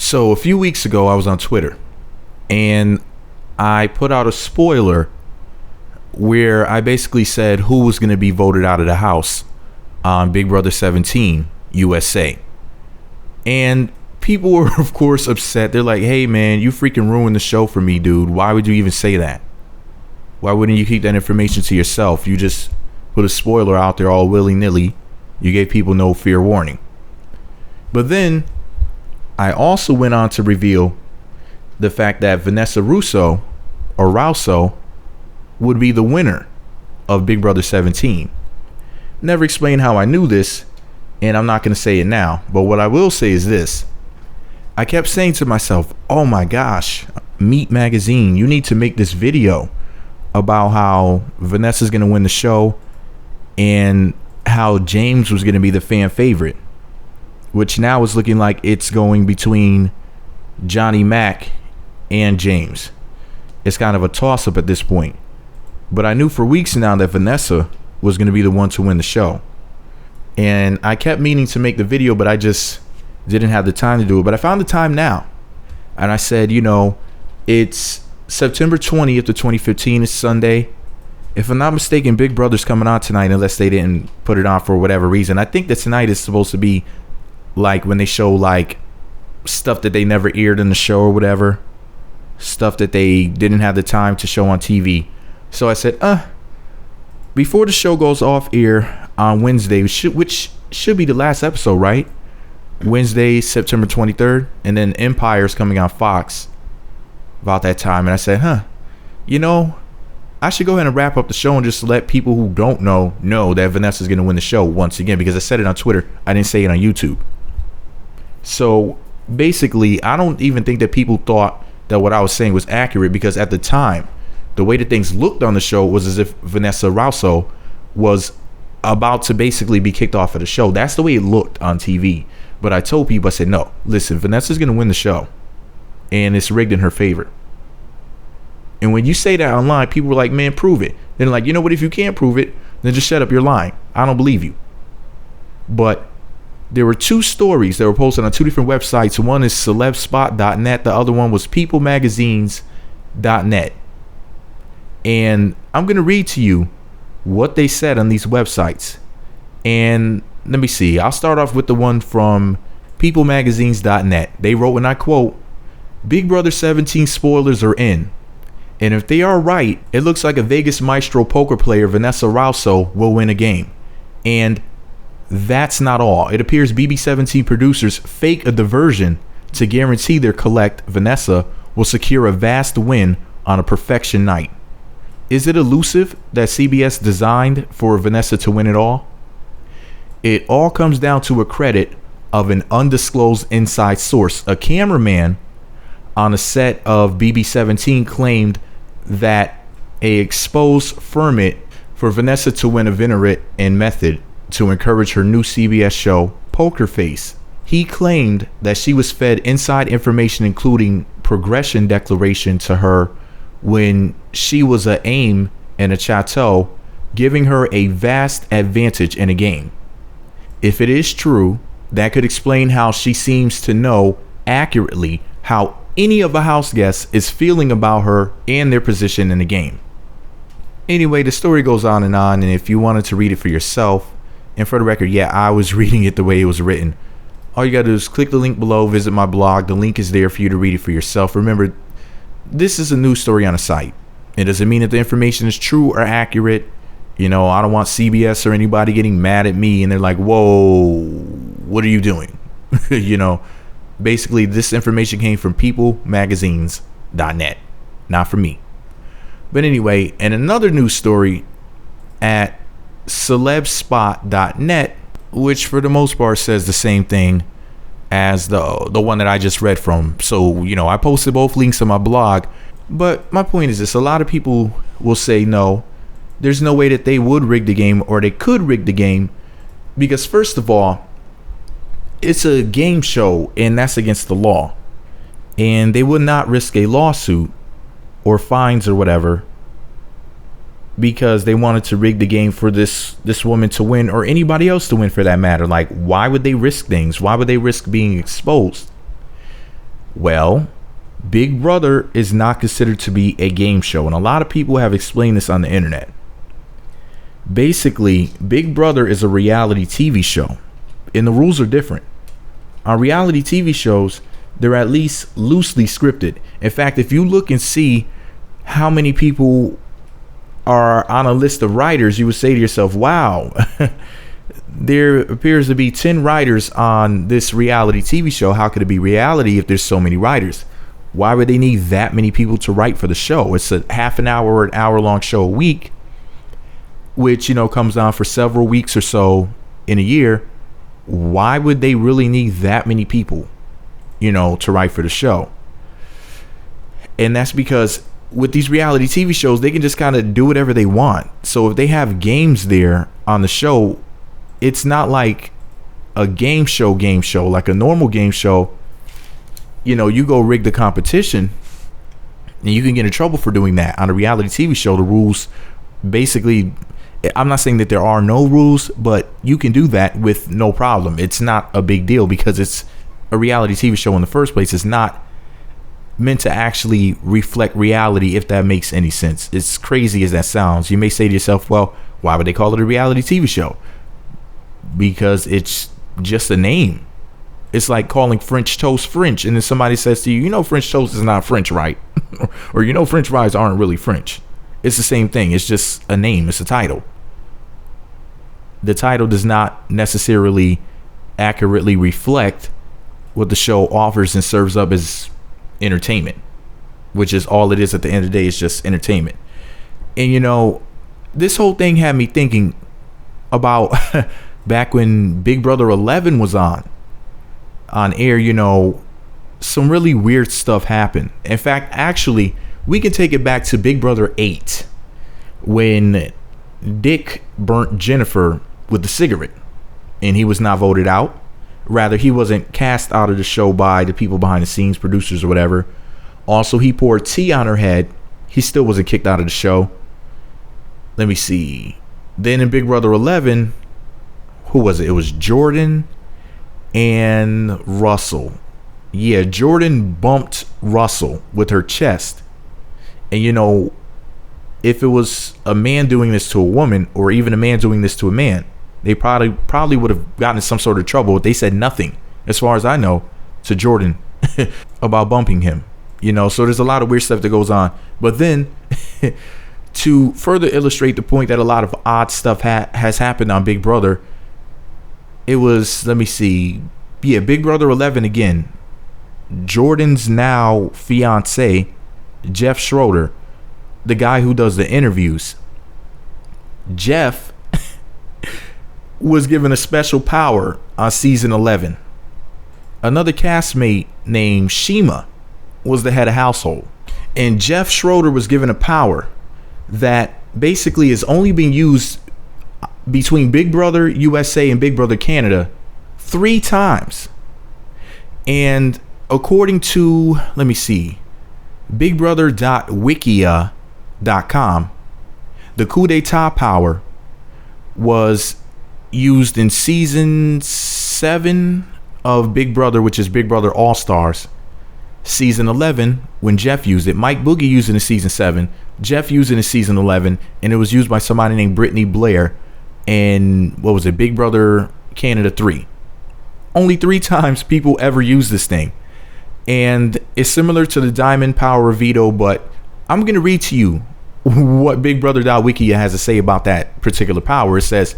So a few weeks ago, I was on Twitter and I put out a spoiler where I basically said who was going to be voted out of the house on Big Brother 17 USA. And people were, of course, upset. They're like, hey, man, you freaking ruined the show for me, dude. Why would you even say that? Why wouldn't you keep that information to yourself? You just put a spoiler out there all willy-nilly. You gave people no fair warning. But then I also went on to reveal the fact that Vanessa Rousso or Rousso would be the winner of Big Brother 17. Never explained how I knew this, and I'm not going to say it now. But what I will say is this. I kept saying to myself, oh my gosh, Meat Magazine, you need to make this video about how Vanessa's going to win the show and how James was going to be the fan favorite, which now is looking like it's going between Johnny Mac and James. It's kind of a toss-up at this point. But I knew for weeks now that Vanessa was going to be the one to win the show. And I kept meaning to make the video, but I just didn't have the time to do it. But I found the time now. And I said, you know, it's September 20th to 2015. It's Sunday. If I'm not mistaken, Big Brother's coming on tonight, unless they didn't put it on for whatever reason. I think that tonight is supposed to be like when they show like stuff that they never aired in the show or whatever. Stuff that they didn't have the time to show on TV. So I said, before the show goes off air on Wednesday, which should be the last episode, right? Wednesday, September 23rd. And then Empire's coming on Fox about that time. And I said, you know, I should go ahead and wrap up the show and just let people who don't know that Vanessa's going to win the show once again, because I said it on Twitter. I didn't say it on YouTube. So basically, I don't even think that people thought that what I was saying was accurate, because at the time, the way that things looked on the show was as if Vanessa Rousso was about to basically be kicked off of the show. That's the way it looked on TV. But I told people, I said, no, listen, Vanessa's going to win the show, and it's rigged in her favor. And when you say that online, people were like, man, prove it. Then like, you know what, if you can't prove it, then just shut up, you're lying. I don't believe you. But there were two stories that were posted on two different websites. One is celebspot.net. The other one was peoplemagazines.net. And I'm going to read to you what they said on these websites. And let me see. I'll start off with the one from peoplemagazines.net. They wrote, and I quote, Big Brother 17 spoilers are in. And if they are right, it looks like a Vegas Maestro poker player, Vanessa Rousso, will win a game. And that's not all. It appears BB17 producers fake a diversion to guarantee their collect Vanessa will secure a vast win on a perfection night. Is it elusive that CBS designed for Vanessa to win it all? It all comes down to a credit of an undisclosed inside source. A cameraman on a set of BB17 claimed that a exposed ferment for Vanessa to win a Venerate and method to encourage her new CBS show, Poker Face. He claimed that she was fed inside information, including progression declaration to her when she was a aim in a chateau, giving her a vast advantage in a game. If it is true, that could explain how she seems to know accurately how any of the house guests is feeling about her and their position in the game. Anyway, the story goes on, and if you wanted to read it for yourself, and for the record, yeah, I was reading it the way it was written. All you gotta do is click the link below, visit my blog. The link is there for you to read it for yourself. Remember, this is a news story on a site. It doesn't mean that the information is true or accurate. You know, I don't want CBS or anybody getting mad at me and they're like, whoa, what are you doing? You know, basically this information came from peoplemagazines.net, not from me. But anyway, and another news story at celebspot.net, which for the most part says the same thing as the one that I just read from. So, you know, I posted both links on my blog, but my point is this: a lot of people will say no, there's no way that they would rig the game, or they could rig the game, because first of all, it's a game show and that's against the law, and they would not risk a lawsuit or fines or whatever because they wanted to rig the game for this woman to win, or anybody else to win for that matter. Like, why would they risk things? Why would they risk being exposed? Well, Big Brother is not considered to be a game show, and a lot of people have explained this on the internet. Basically, Big Brother is a reality TV show, and the rules are different. On reality TV shows, they're at least loosely scripted. In fact, if you look and see how many people are on a list of writers, you would say to yourself, wow, there appears to be 10 writers on this reality TV show. How could it be reality if there's so many writers? Why would they need that many people to write for the show? It's a half an hour or an hour long show a week, which, comes on for several weeks or so in a year. Why would they really need that many people, to write for the show? And that's because with these reality TV shows, they can just kind of do whatever they want. So if they have games there on the show, it's not like a game show, like a normal game show. You go rig the competition and you can get in trouble for doing that. On a reality TV show, the rules basically, I'm not saying that there are no rules, but you can do that with no problem. It's not a big deal because it's a reality TV show in the first place. It's not meant to actually reflect reality, if that makes any sense. As crazy as that sounds, you may say to yourself, well, why would they call it a reality TV show? Because it's just a name. It's like calling French toast French, and then somebody says to you, French toast is not French, right? Or French fries aren't really French. It's the same thing. It's just a name. It's a title. The title does not necessarily accurately reflect what the show offers and serves up as entertainment, which is all it is at the end of the day. It's just entertainment. And this whole thing had me thinking about back when Big Brother 11 was on air. Some really weird stuff happened. In fact, actually, we can take it back to Big Brother 8 when Dick burnt Jennifer with the cigarette and he was not voted out. Rather, he wasn't cast out of the show by the people behind the scenes, producers or whatever. Also, he poured tea on her head. He still wasn't kicked out of the show. Let me see. Then in Big Brother 11, who was it? It was Jordan and Russell. Yeah, Jordan bumped Russell with her chest. And if it was a man doing this to a woman, or even a man doing this to a man, they probably would have gotten in some sort of trouble. They said nothing, as far as I know, to Jordan about bumping him. So there's a lot of weird stuff that goes on. But then to further illustrate the point that a lot of odd stuff has happened on Big Brother, it was, let me see, yeah, Big Brother 11 again. Jordan's now fiance, Jeff Schroeder, the guy who does the interviews, Jeff was given a special power on season 11. Another castmate named Shima was the head of household, and Jeff Schroeder was given a power that basically is only being used between Big Brother USA and Big Brother Canada 3 times. And according to, let me see, bigbrother.wikia.com, the coup d'etat power was used in season 7 of Big Brother, which is Big Brother All Stars. Season 11, when Jeff used it, Mike Boogie used it in season 7, Jeff used it in season 11, and it was used by somebody named Brittany Blair in, what was it, Big Brother Canada 3. Only 3 times people ever used this thing. And it's similar to the Diamond Power of Veto, but I'm going to read to you what bigbrother.wikia has to say about that particular power. It says,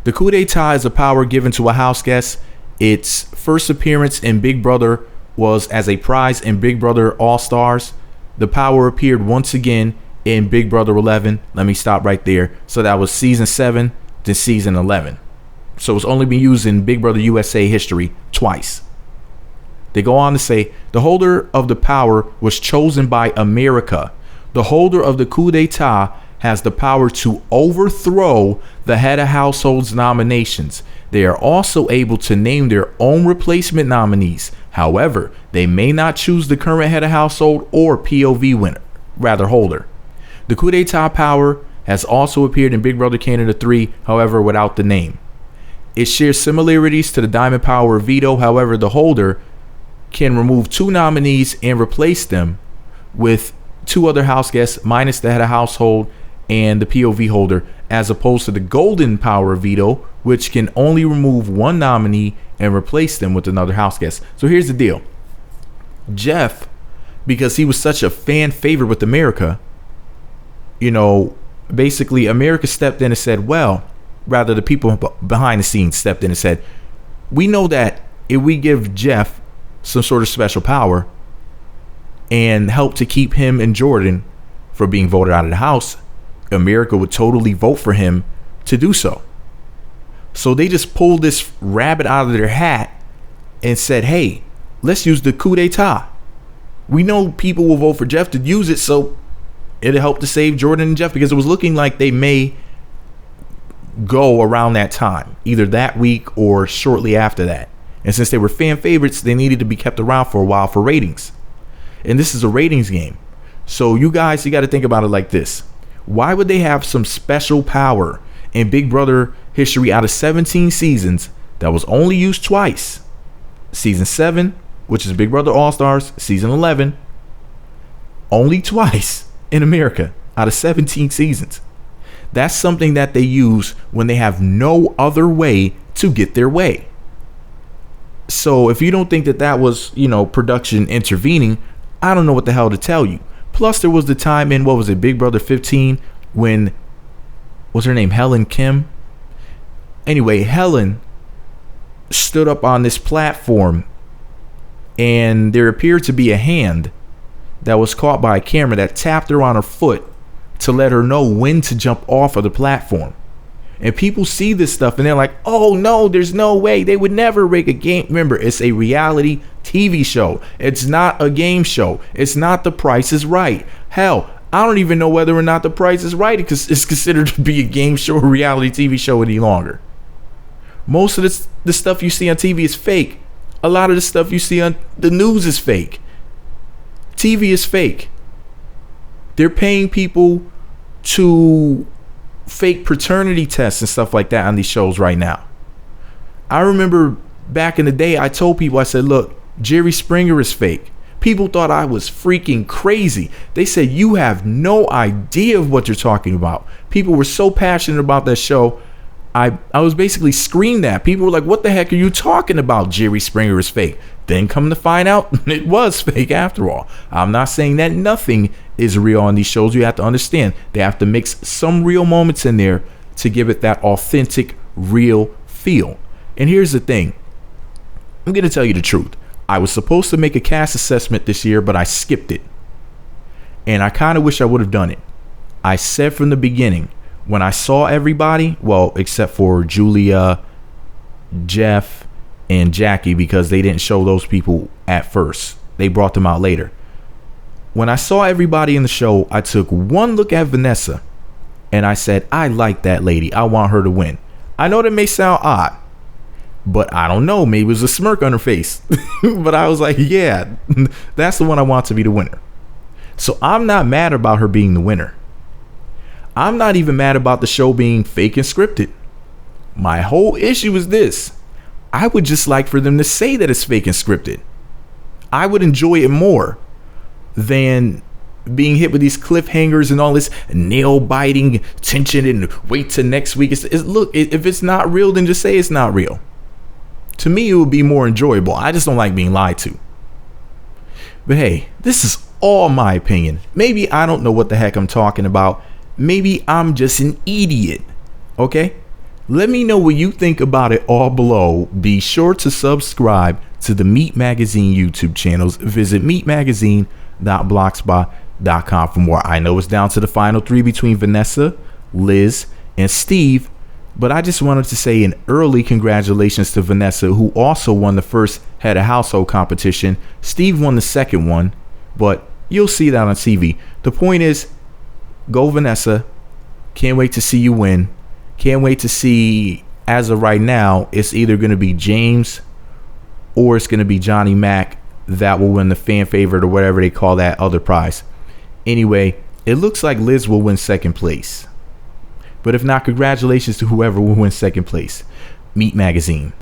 the coup d'etat is a power given to a house guest. Its first appearance in Big Brother was as a prize in Big Brother All Stars. The power appeared once again in Big Brother 11. Let me stop right there. So that was season 7 to season 11. So it's only been used in Big Brother USA history twice. They go on to say, the holder of the power was chosen by America. The holder of the coup d'etat has the power to overthrow the head of household's nominations. They are also able to name their own replacement nominees. However, they may not choose the current head of household or POV winner, rather holder. The coup d'etat power has also appeared in Big Brother Canada 3, however, without the name. It shares similarities to the Diamond Power of Veto. However, the holder can remove 2 nominees and replace them with 2 other house guests minus the head of household and the POV holder, as opposed to the golden power veto, which can only remove 1 nominee and replace them with another house guest. So here's the deal. Jeff, because he was such a fan favorite with America, you know, basically America stepped in and said, well, rather the people behind the scenes stepped in and said, we know that if we give Jeff some sort of special power and help to keep him and Jordan from being voted out of the house, America would totally vote for him to do so. So they just pulled this rabbit out of their hat and said, hey, let's use the coup detat. We know people will vote for Jeff to use it, so it'll help to save Jordan and Jeff, because it was looking like they may go around that time, either that week or shortly after that. And since they were fan favorites, they needed to be kept around for a while for ratings. And this is a ratings game. So you guys, you got to think about it like this. Why would they have some special power in Big Brother history out of 17 seasons that was only used twice? Season 7, which is Big Brother All-Stars, season 11, only twice in America out of 17 seasons. That's something that they use when they have no other way to get their way. So if you don't think that that was, you know, production intervening, I don't know what the hell to tell you. Plus, there was the time in, what was it, Big Brother 15, when, what's her name, Helen Kim? Anyway, Helen stood up on this platform, and there appeared to be a hand that was caught by a camera that tapped her on her foot to let her know when to jump off of the platform. And people see this stuff and they're like, oh no, there's no way. They would never rig a game. Remember, it's a reality TV show. It's not a game show. It's not The Price is Right. Hell, I don't even know whether or not The Price is Right because it's considered to be a game show or reality TV show any longer. Most of the stuff you see on TV is fake. A lot of the stuff you see on the news is fake. TV is fake. They're paying people to fake paternity tests and stuff like that on these shows right now. I remember back in the day, I told people, I said, look, Jerry Springer is fake. People thought I was freaking crazy. They said, you have no idea of what you're talking about. People were so passionate about that show. I was basically screamed at. People were like, what the heck are you talking about? Jerry Springer is fake. Then come to find out, it was fake after all. I'm not saying that nothing is real on these shows. You have to understand, they have to mix some real moments in there to give it that authentic, real feel. And here's the thing. I'm going to tell you the truth. I was supposed to make a cast assessment this year, but I skipped it. And I kind of wish I would have done it. I said from the beginning, when I saw everybody, well, except for Julia, Jeff, and Jackie, because they didn't show those people at first. They brought them out later. When I saw everybody in the show, I took one look at Vanessa and I said, I like that lady. I want her to win. I know that may sound odd, but I don't know. Maybe it was a smirk on her face. But I was like, yeah, that's the one I want to be the winner. So I'm not mad about her being the winner. I'm not even mad about the show being fake and scripted. My whole issue is this. I would just like for them to say that it's fake and scripted. I would enjoy it more than being hit with these cliffhangers and all this nail biting tension and wait till next week. Look, if it's not real, then just say it's not real. To me, it would be more enjoyable. I just don't like being lied to. But hey, this is all my opinion. Maybe I don't know what the heck I'm talking about. Maybe I'm just an idiot. Okay? Let me know what you think about it all below. Be sure to subscribe to the Meat Magazine YouTube channels. Visit meatmagazine.blogspot.com for more. I know it's down to the final 3 between Vanessa, Liz, and Steve, but I just wanted to say an early congratulations to Vanessa, who also won the first head of household competition. Steve won the second one, but you'll see that on TV. The point is, go Vanessa. Can't wait to see you win. Can't wait to see, as of right now, it's either going to be James or it's going to be Johnny Mac that will win the fan favorite or whatever they call that other prize. Anyway, it looks like Liz will win second place. But if not, congratulations to whoever will win second place. Meat Magazine.